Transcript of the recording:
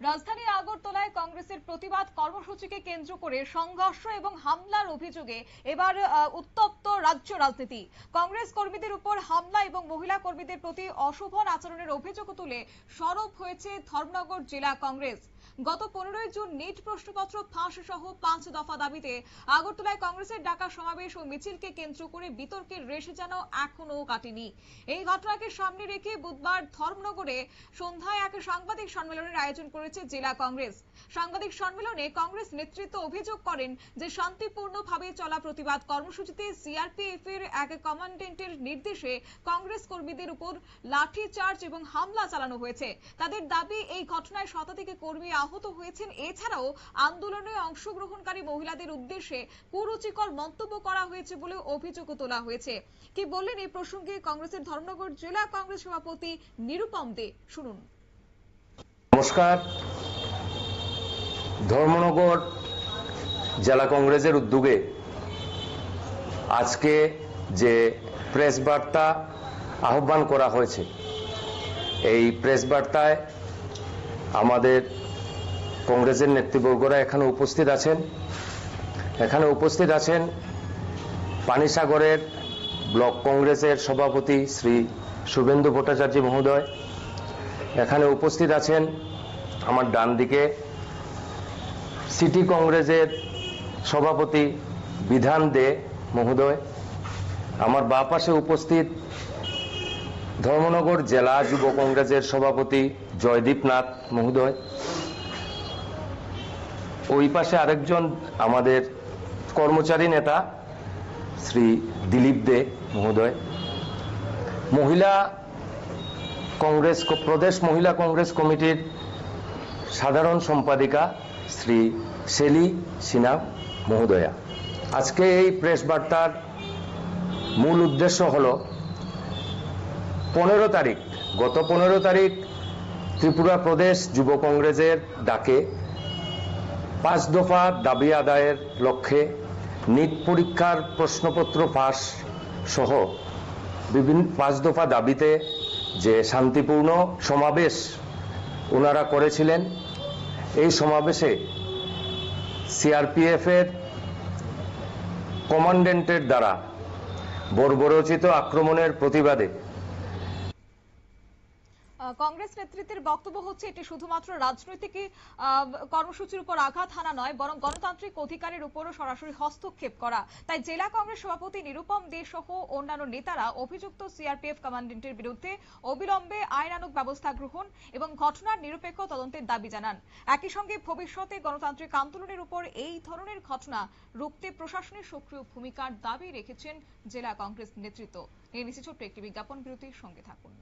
রাজধানী আগরতলায় কংগ্রেসের প্রতিবাদ কর্মসূচিকে কেন্দ্র করে সংঘর্ষ এবং হামলার অভিযোগে এবার উত্তপ্ত রাজ্য রাজনীতি। কংগ্রেস কর্মীদের উপর হামলা এবং মহিলা কর্মীদের প্রতি অশোভন আচরণের অভিযোগ তুলে সরব হয়েছে ধর্মনগর জেলা কংগ্রেস। গত 15 জুন নিট প্রশ্নপত্র ফাঁস সহ 5 দফা দাবিতে আগরতলায় কংগ্রেসের ডাকা সমাবেশ ও মিছিলকে কেন্দ্র করে বিতর্কের রেশ যেন এখনো কাটেনি। এই ঘটনাকে সামনে রেখে বুধবার ধর্মনগরে সন্ধ্যায় এক সাংবাদিক সম্মেলনের আয়োজন করেছে জেলা কংগ্রেস। সাংবাদিক সম্মেলনে কংগ্রেস নেতৃত্ব অভিযোগ করেন যে শান্তিপূর্ণভাবে চলা প্রতিবাদ কর্মসূচিতে সিআরপিএফ এর এক কমান্ডেন্টের নির্দেশে কংগ্রেস কর্মীদের উপর লাঠিচার্জ এবং হামলা চালানো হয়েছে। তাদের দাবি, এই ঘটনায় শতাধিক কর্মী আহত হয়েছেন। এছাড়াও আন্দোলনে অংশগ্রহণকারী মহিলাদের উদ্দেশ্যে কুরুচিকর মন্তব্য করা হয়েছে বলে অভিযোগ তোলা হয়েছে। কি বললেন এই প্রসঙ্গে কংগ্রেসের ধর্মনগর জেলা কংগ্রেস সভাপতি নিরুপম দে, শুনুন। নমস্কার। ধর্মনগর জেলা কংগ্রেসের উদ্যোগে আজকে যে প্রেস বার্তা আহ্বান করা হয়েছে, এই প্রেস বার্তায় আমাদের কংগ্রেসের নেতৃবর্গরা এখানে উপস্থিত আছেন পানিসাগরের ব্লক কংগ্রেসের সভাপতি শ্রী শুভেন্দু ভট্টাচার্য মহোদয়। এখানে উপস্থিত আছেন আমার ডান দিকে সিটি কংগ্রেসের সভাপতি বিধান দে মহোদয়। আমার বাঁ পাশে উপস্থিত ধর্মনগর জেলা যুব কংগ্রেসের সভাপতি জয়দীপ নাথ মহোদয়। ওই পাশে আরেকজন আমাদের কর্মচারী নেতা শ্রী দিলীপ দে মহোদয়। মহিলা কংগ্রেস প্রদেশ মহিলা কংগ্রেস কমিটির সাধারণ সম্পাদিকা শ্রী শেলি সিনহা মহোদয়া। আজকে এই প্রেস বার্তার মূল উদ্দেশ্য হল গত 15 তারিখ ত্রিপুরা প্রদেশ যুব কংগ্রেসের ডাকে 5 দফা দাবি আদায়ের লক্ষ্যে নিট পরীক্ষার প্রশ্নপত্র ফাঁস সহ বিভিন্ন 5 দফা দাবিতে যে শান্তিপূর্ণ সমাবেশ ওনারা করেছিলেন, এই সমাবেশে সিআরপিএফ এর কমান্ডেন্টের দ্বারা বর্বরোচিত আক্রমণের প্রতিবাদে কংগ্রেস নেতৃত্বের বক্তব্য হচ্ছে এটি শুধুমাত্র রাজনৈতিক কর্মসূচির উপর আঘাত হানা নয়, বরং গণতান্ত্রিক অধিকারের উপরও সরাসরি হস্তক্ষেপ করা। তাই জেলা কংগ্রেস সভাপতি নিরুপম দে সহ অন্যান্য নেতারা অভিযুক্ত সিআরপিএফ কমান্ডেন্টের বিরুদ্ধে অবিলম্বে আইনানুগ ব্যবস্থা গ্রহণ এবং ঘটনার নিরপেক্ষ তদন্তের দাবি জানান। একই সঙ্গে ভবিষ্যতে গণতান্ত্রিক আন্দোলনের উপর এই ধরনের ঘটনা রুখতে প্রশাসনের সক্রিয় ভূমিকার দাবি রেখেছেন জেলা কংগ্রেস নেতৃত্ব। এই নিয়ে ছোট্ট একটি বিজ্ঞাপন বিরতির সঙ্গে থাকুন।